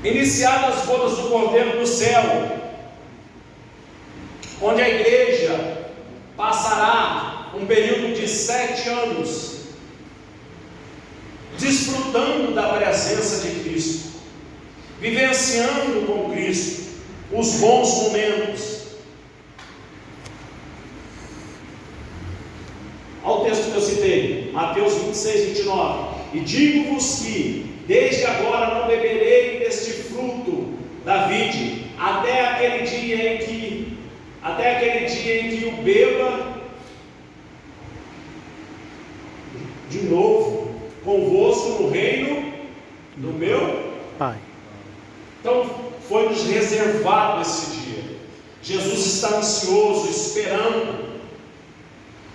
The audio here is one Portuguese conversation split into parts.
Iniciadas as bodas do Cordeiro do céu, onde a igreja passará um período de 7 anos desfrutando da presença de Cristo, vivenciando com Cristo os bons momentos. Olha o texto que eu citei, Mateus 26, 29. E digo-vos que desde agora não beberei deste fruto da vide, até aquele dia em que o beba de novo convosco no reino do meu Pai. Então foi-nos reservado esse dia. Jesus está ansioso, esperando.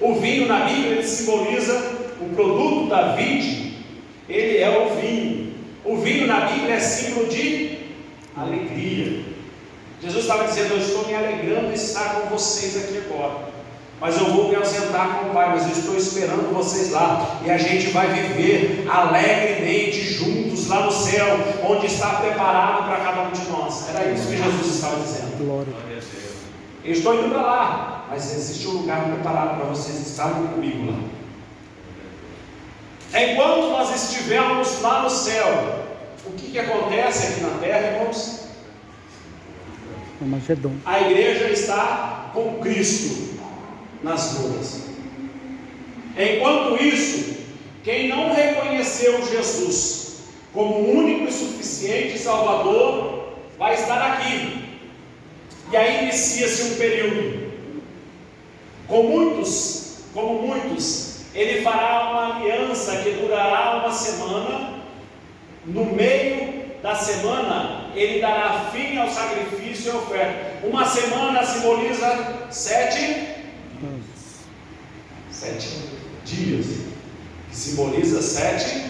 O vinho na Bíblia, ele simboliza o produto da vide. Ele é o vinho. O vinho na Bíblia é símbolo de alegria. Jesus estava dizendo: eu estou me alegrando de estar com vocês aqui agora, mas eu vou me ausentar com o Pai, mas eu estou esperando vocês lá, e a gente vai viver alegremente juntos lá no céu, onde está preparado para cada um de nós. Era isso que Jesus estava dizendo. Glória a Deus. Eu estou indo para lá, mas existe um lugar preparado para vocês estarem comigo lá. Enquanto nós estivermos lá no céu, o que acontece aqui na terra, irmãos? A igreja está com Cristo nas bodas. Enquanto isso, quem não reconheceu Jesus como único e suficiente Salvador, vai estar aqui. E aí inicia-se um período. Como muitos, ele fará uma aliança que durará uma semana. No meio da semana, ele dará fim ao sacrifício e oferta. Uma semana simboliza 7 dias, que simboliza 7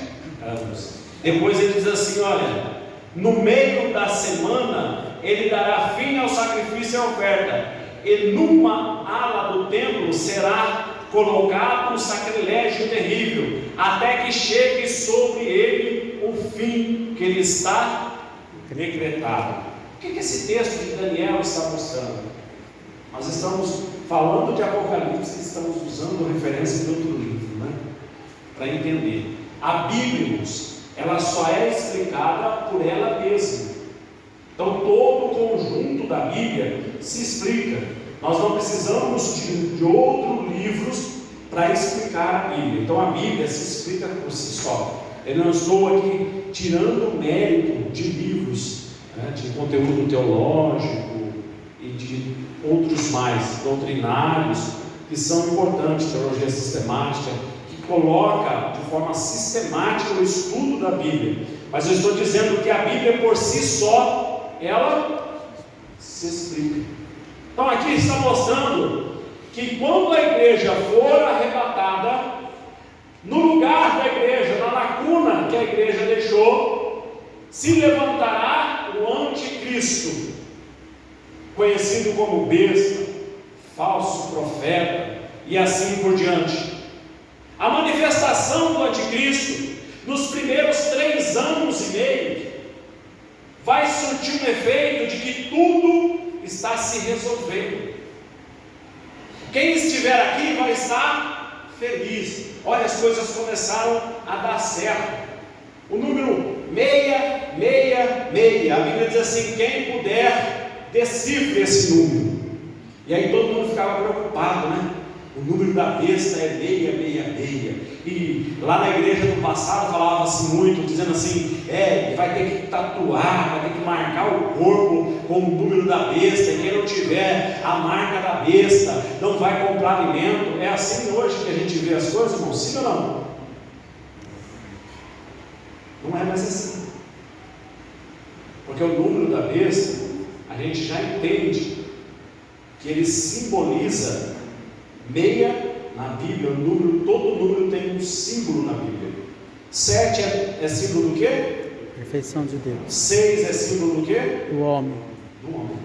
anos. Depois ele diz assim: olha, no meio da semana, ele dará fim ao sacrifício e à oferta, e numa ala do templo será colocado um sacrilégio terrível, até que chegue sobre ele o fim que ele está decretado. O que esse texto de Daniel está mostrando? Nós estamos falando de Apocalipse, estamos usando referência de outro livro, né? Para entender. A Bíblia, irmãos, ela só é explicada por ela mesma. Então todo o conjunto da Bíblia se explica. Nós não precisamos de outros livros para explicar a Bíblia. Então a Bíblia se explica por si só. Eu não estou aqui tirando o mérito de livros, né, de conteúdo teológico e de outros mais, doutrinários, que são importantes, teologia sistemática, que coloca de forma sistemática o estudo da Bíblia. Mas eu estou dizendo que a Bíblia por si só, ela se explica. Então aqui está mostrando que quando a igreja for arrebatada, no lugar da igreja, na lacuna que a igreja deixou, se levantará o anticristo, conhecido como besta, falso profeta e assim por diante. A manifestação do anticristo nos primeiros 3 anos e meio vai surtir um efeito de que tudo está se resolvendo. Quem estiver aqui vai estar feliz. Olha, as coisas começaram a dar certo. O número 666, a Bíblia diz assim: quem puder, decifre esse número. E aí todo mundo ficava preocupado, né? O número da besta é 666. E lá na igreja do passado falava-se muito, dizendo assim: vai ter que tatuar, vai ter que marcar o corpo com o número da besta, e quem não tiver a marca da besta não vai comprar alimento. É assim hoje que a gente vê as coisas, irmão? Sim ou não? Não é mais assim. Porque o número da besta, a gente já entende que ele simboliza meia. Na Bíblia, todo número tem um símbolo na Bíblia. 7 é símbolo do quê? Perfeição de Deus. 6 é símbolo do quê? Do homem. Do homem.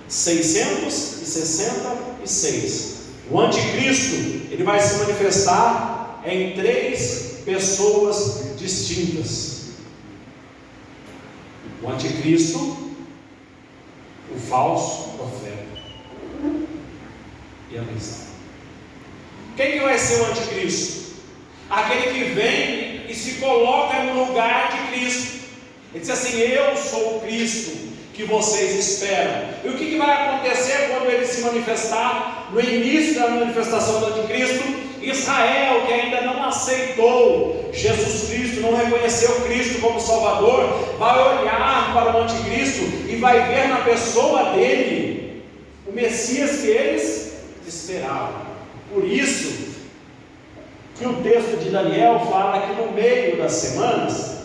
666. O anticristo, ele vai se manifestar em 3 pessoas distintas. O anticristo, o falso profeta e a besta. Quem que vai ser o anticristo? Aquele que vem e se coloca no lugar de Cristo. Ele diz assim: eu sou o Cristo que vocês esperam. E o que vai acontecer quando ele se manifestar? No início da manifestação do anticristo, Israel, que ainda não aceitou Jesus Cristo, não reconheceu Cristo como Salvador, vai olhar para o anticristo e vai ver na pessoa dele o Messias que eles esperavam. Por isso que o texto de Daniel fala que no meio das semanas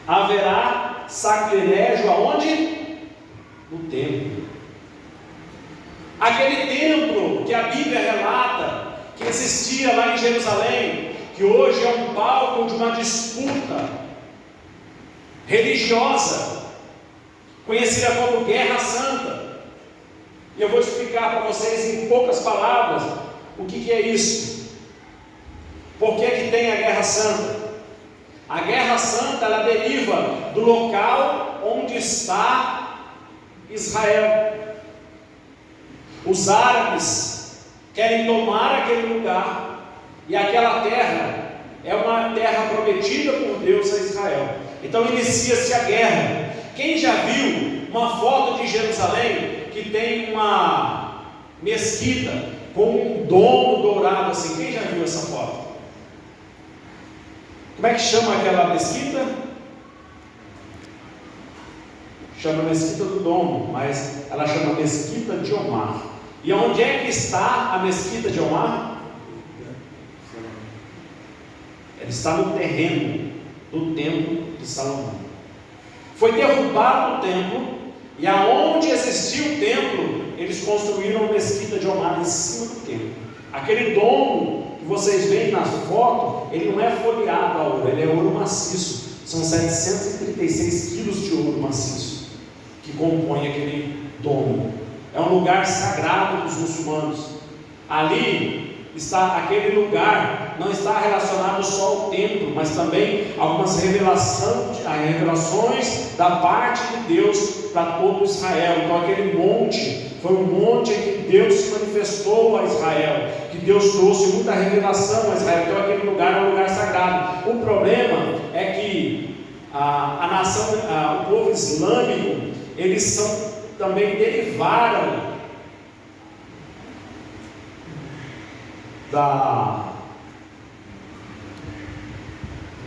haverá sacrilégio aonde? No templo. Aquele templo que a Bíblia relata que existia lá em Jerusalém, que hoje é um palco de uma disputa religiosa, conhecida como Guerra Santa. E eu vou explicar para vocês em poucas palavras o que é isso. Por que tem a Guerra Santa? A Guerra Santa, ela deriva do local onde está Israel. Os árabes querem tomar aquele lugar, e aquela terra é uma terra prometida por Deus a Israel. Então inicia-se a guerra. Quem já viu uma foto de Jerusalém que tem uma mesquita com um domo dourado assim? Quem já viu essa foto? Como é que chama aquela mesquita? Chama Mesquita do Domo, mas ela chama Mesquita de Omar. E onde é que está a Mesquita de Omar? Ela está no terreno do templo de Salomão. Foi derrubado o templo, e aonde existia o templo, eles construíram a Mesquita de Omar em cima do templo. Aquele domo que vocês veem na foto, ele não é folheado a ouro, ele é ouro maciço. São 736 quilos de ouro maciço que compõe aquele domo. É um lugar sagrado dos muçulmanos. Ali está aquele lugar, não está relacionado só ao templo, mas também algumas revelações da parte de Deus para todo Israel. Então aquele monte foi um monte em que Deus se manifestou a Israel, que Deus trouxe muita revelação a Israel. Então aquele lugar é um lugar sagrado. O problema é que a nação, o povo islâmico, eles também derivaram da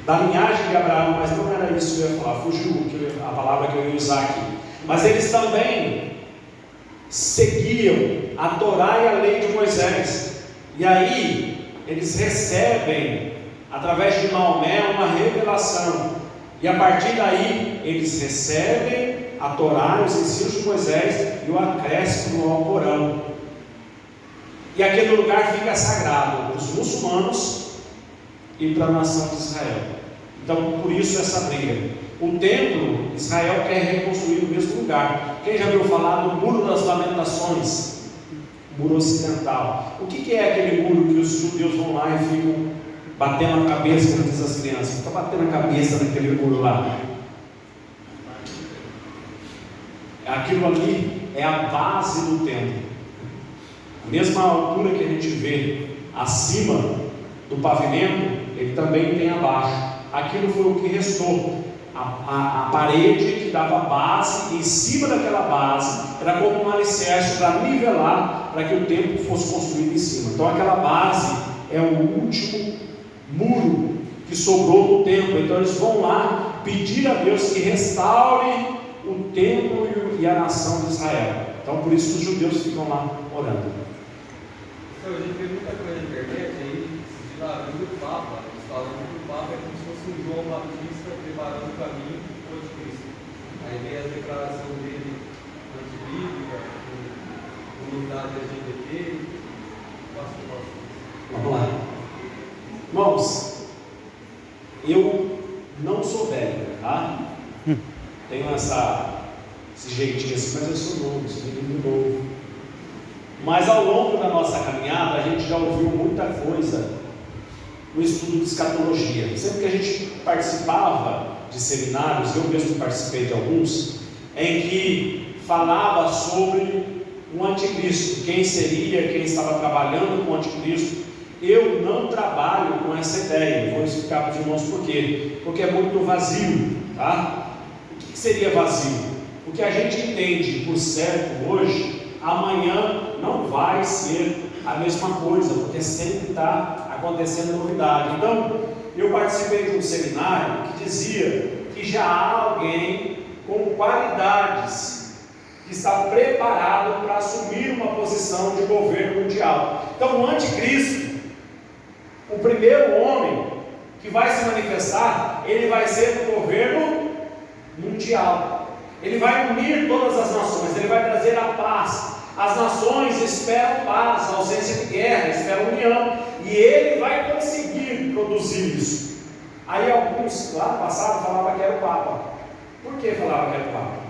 linhagem de Abraão, mas não era isso que eu ia falar, fugiu a palavra que eu ia usar aqui. Mas eles também seguiam a Torá e a lei de Moisés, e aí eles recebem, através de Maomé, uma revelação, e a partir daí eles recebem a Torá, os ensinos de Moisés e o acréscimo ao Corão, e aquele lugar fica sagrado para os muçulmanos e para a nação de Israel. Então por isso essa briga. O templo, Israel quer reconstruir o mesmo lugar. Quem já ouviu falar do Muro das Lamentações? Muro ocidental. O que é aquele muro que os judeus vão lá e ficam batendo a cabeça, como diz as crianças? Fica batendo a cabeça naquele muro lá. Aquilo ali é a base do templo. A mesma altura que a gente vê acima do pavimento, ele também tem abaixo. Aquilo foi o que restou. A parede que dava base, em cima daquela base, era como um alicerce para nivelar, para que o templo fosse construído em cima. Então aquela base é o último muro que sobrou do templo. Então eles vão lá pedir a Deus que restaure o templo e a nação de Israel. Então por isso os judeus ficam lá orando. Então, a gente vê muita coisa na internet aí, do Papa, eles falam que o Papa é como se fosse um João Batista preparando o caminho para o anticristo. Aí vem a declaração dele antibíblica, comunidade LGBT. Vamos lá. Irmãos, eu não sou velho, tá? Tenho esse jeitinho assim, mas eu sou novo, sou menino novo. Mas ao longo da nossa caminhada, a gente já ouviu muita coisa no estudo de escatologia. Sempre que a gente participava de seminários, eu mesmo participei de alguns, em que falava sobre o anticristo, quem seria, quem estava trabalhando com o anticristo. Eu não trabalho com essa ideia, vou explicar para os irmãos por quê. Porque é muito vazio, tá? O que seria vazio? O que a gente entende por certo hoje, amanhã não vai ser a mesma coisa, porque sempre está acontecendo novidade. Então, eu participei de um seminário que dizia que já há alguém com qualidades que está preparado para assumir uma posição de governo mundial. Então, o anticristo, o primeiro homem que vai se manifestar, ele vai ser do governo mundial. Ele vai unir todas as nações, ele vai trazer a paz. As nações esperam paz, ausência de guerra, esperam união, e ele vai conseguir produzir isso. Aí alguns, lá no passado, falavam que era o Papa. Por que falavam que era o Papa?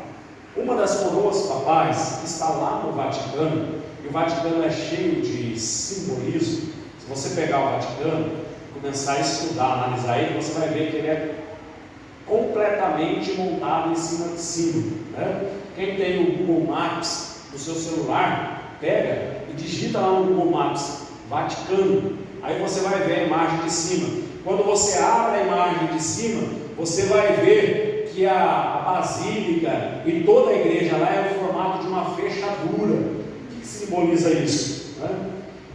Uma das coroas papais que está lá no Vaticano, e o Vaticano é cheio de simbolismo. Se você pegar o Vaticano, começar a estudar, analisar ele, você vai ver que ele é completamente montado em cima de cima, né? Quem tem o Google Maps no seu celular, pega e digita lá no Google Maps Vaticano, aí você vai ver a imagem de cima. Quando você abre a imagem de cima, você vai ver que a basílica e toda a igreja lá é o formato de uma fechadura. O que simboliza isso, né?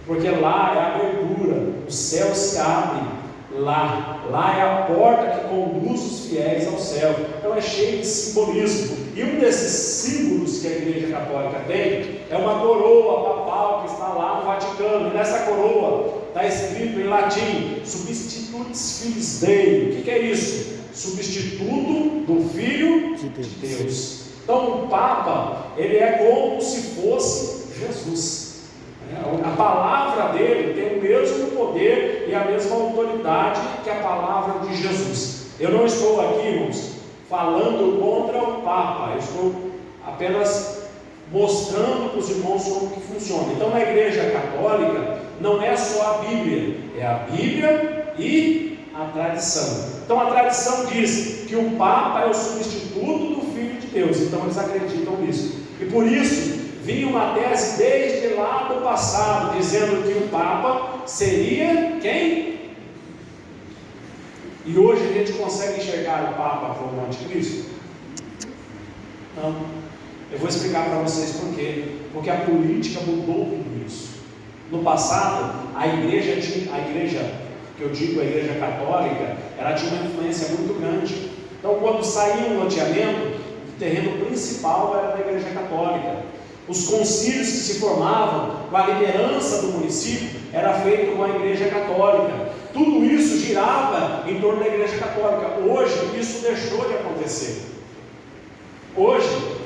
Porque lá é a abertura, o céu se abre lá é a porta que conduz os fiéis ao céu. Então é cheio de simbolismo, e um desses símbolos que a Igreja Católica tem é uma coroa papal que está lá no Vaticano, e nessa coroa está escrito em latim Substitutus Filii Dei. O que é isso? Substituto do Filho de Deus. Então o Papa, ele é como se fosse Jesus. A palavra dele tem o mesmo poder e a mesma autoridade que a palavra de Jesus. Eu não estou aqui, irmãos, falando contra o Papa, eu estou apenas mostrando para os irmãos como que funciona. Então, na Igreja Católica, não é só a Bíblia, é a Bíblia e a tradição. Então, a tradição diz que o Papa é o substituto do Filho de Deus, então eles acreditam nisso. E por isso, vinha uma tese desde lá do passado, dizendo que o Papa seria quem? E hoje a gente consegue enxergar o Papa como anticristo? Não. Eu vou explicar para vocês por quê. Porque a política mudou tudo isso. No passado, a igreja, que eu digo a Igreja Católica, ela tinha uma influência muito grande. Então, quando saía um loteamento, o terreno principal era da Igreja Católica. Os concílios que se formavam com a liderança do município era feito com a Igreja Católica. Tudo isso girava em torno da Igreja Católica. Hoje isso deixou de acontecer. Hoje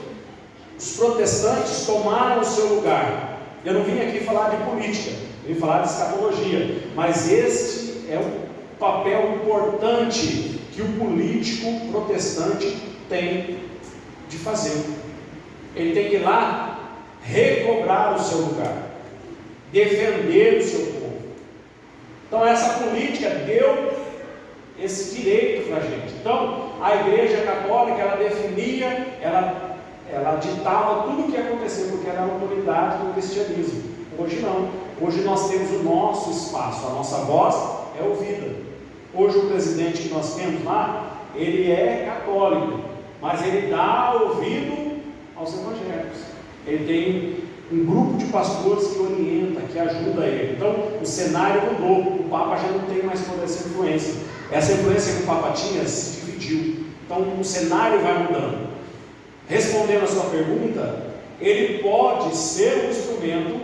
os protestantes tomaram o seu lugar. Eu não vim aqui falar de política, eu vim falar de escatologia, mas este é o papel importante que o político protestante tem de fazer. Ele tem que ir lá recobrar o seu lugar, defender o seu povo. Então essa política deu esse direito para a gente. Então a Igreja Católica, ela definia, ela ditava tudo o que ia acontecer, porque era a autoridade do cristianismo. Hoje não. Hoje nós temos o nosso espaço, a nossa voz é ouvida. Hoje o presidente que nós temos lá, ele é católico, mas ele dá ouvido aos evangélicos. Ele tem um grupo de pastores que orienta, que ajuda ele. Então o cenário mudou, o Papa já não tem mais toda essa influência. Essa influência que o Papa tinha se dividiu. Então o cenário vai mudando. Respondendo a sua pergunta, ele pode ser um instrumento,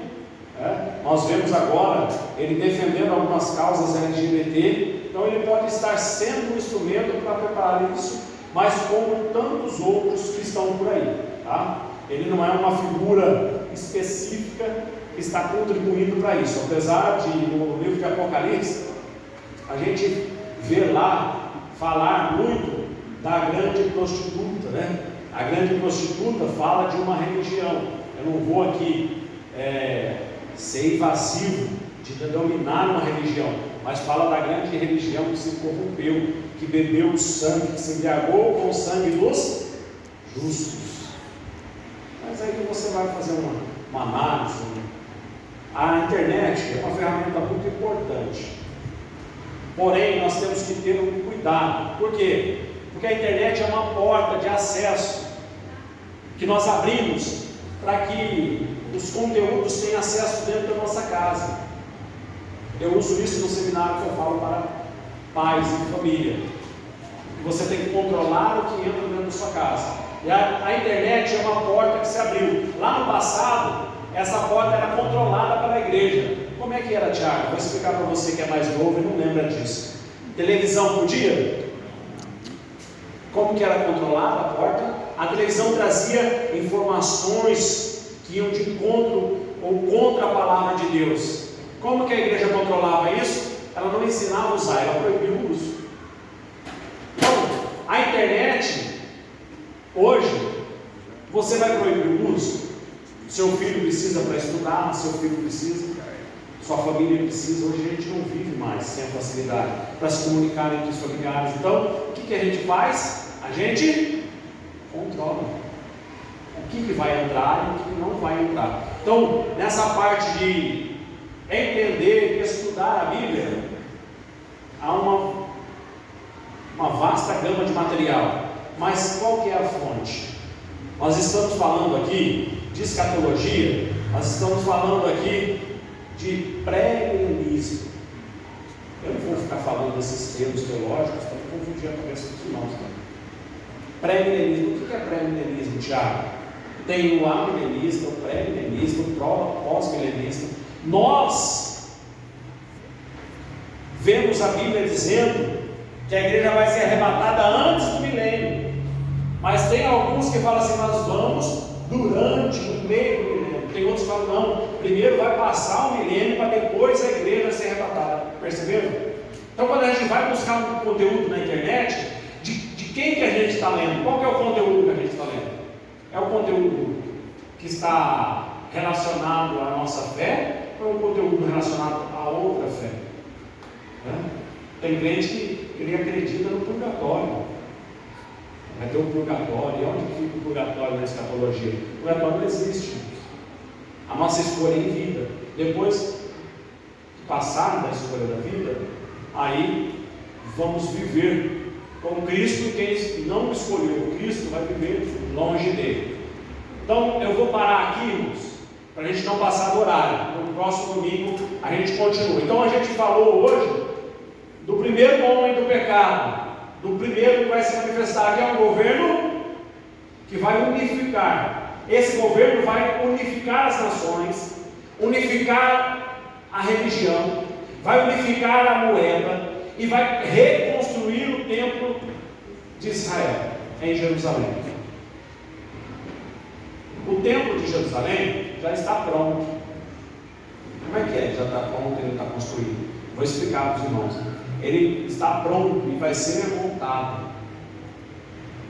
nós vemos agora ele defendendo algumas causas LGBT, então ele pode estar sendo um instrumento para preparar isso, mas como tantos outros que estão por aí, tá? Ele não é uma figura específica que está contribuindo para isso, apesar de no livro de Apocalipse a gente vê lá falar muito da grande prostituta, né? A grande prostituta fala de uma religião. Eu não vou aqui ser invasivo de dominar uma religião, mas fala da grande religião que se corrompeu, que bebeu o sangue, que se embriagou com o sangue dos justos. Mas aí você vai fazer uma análise. A internet é uma ferramenta muito importante, porém nós temos que ter um cuidado. Por quê? Porque a internet é uma porta de acesso que nós abrimos para que os conteúdos tenham acesso dentro da nossa casa. Eu uso isso no seminário que eu falo para pais e família. Você tem que controlar o que entra dentro da sua casa. E a internet é uma porta que se abriu. Lá no passado, essa porta era controlada pela igreja. Como é que era, Tiago? Vou explicar para você que é mais novo e não lembra disso. Televisão podia? Como que era controlada a porta? A televisão trazia informações que iam de encontro ou contra a palavra de Deus. Como que a igreja controlava isso? Ela não ensinava a usar, ela proibia o uso. Então, a internet, hoje, você vai proibir o uso? Seu filho precisa para estudar, seu filho precisa, sua família precisa. Hoje a gente não vive mais sem a facilidade para se comunicar entre os familiares. Então, o que a gente faz? A gente controla o que vai entrar e o que não vai entrar. Então, nessa parte de entender e estudar a Bíblia, há uma vasta gama de material. Mas qual que é a fonte? Nós estamos falando aqui de escatologia, nós estamos falando aqui de pré-milenismo. Eu não vou ficar falando desses termos teológicos para não confundir a cabeça dos irmãos. Pré-milenismo, o que é pré-milenismo, Tiago? Tem o amilenista, o pré-milenista, o pós-milenista. Nós vemos a Bíblia dizendo que a igreja vai ser arrebatada antes do milênio, mas tem alguns que falam assim: nós vamos durante o meio do milênio. Tem outros que falam: não, primeiro vai passar o milênio para depois a igreja ser arrebatada. Perceberam? Então, quando a gente vai buscar um conteúdo na internet, de quem que a gente está lendo? Qual que é o conteúdo que a gente está lendo? É o conteúdo que está relacionado à nossa fé, ou é um conteúdo relacionado a outra fé? Tem crente que ele acredita no purgatório. Vai ter um purgatório. E onde fica o purgatório na escatologia? O purgatório não existe. A nossa escolha é em vida. Depois que passar da escolha da vida, aí vamos viver com Cristo, e quem não escolheu Cristo vai viver longe dele. Então eu vou parar aqui, irmãos, para a gente não passar do horário. No próximo domingo a gente continua. Então a gente falou hoje do primeiro homem do pecado, do primeiro que vai se manifestar, que é um governo que vai unificar. Esse governo vai unificar as nações, unificar a religião, vai unificar a moeda e vai reconstruir o templo de Israel em Jerusalém. O templo de Jerusalém já está pronto. Como é que é? Já está pronto, ele está construído. Vou explicar para os irmãos. Ele está pronto e vai ser montado.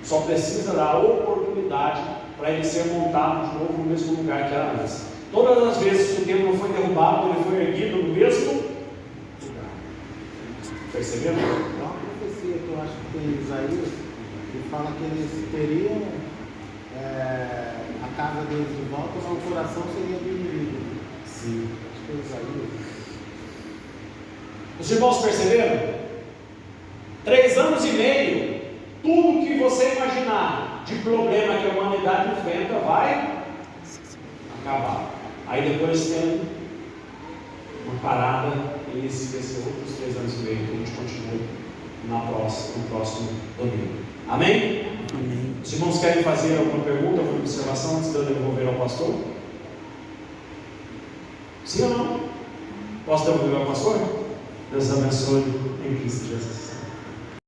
Só precisa dar oportunidade para ele ser montado de novo no mesmo lugar que era antes. Todas as vezes que o templo foi derrubado, ele foi erguido no mesmo lugar. Perceberam? Há uma profecia que eu acho que tem em Isaías, que fala que eles teriam a casa deles de volta, mas o coração seria dividido. Sim. Acho que é Isaías. Os irmãos perceberam? 3 anos e meio, tudo que você imaginar de problema que a humanidade enfrenta vai acabar. Aí depois tem uma parada e inicia-se outros 3 anos e meio, que a gente continua no próximo domingo. Amém? Amém. Os irmãos querem fazer alguma pergunta, alguma observação antes de eu devolver ao pastor? Sim ou não? Posso devolver ao pastor? Deus abençoe em Cristo Jesus.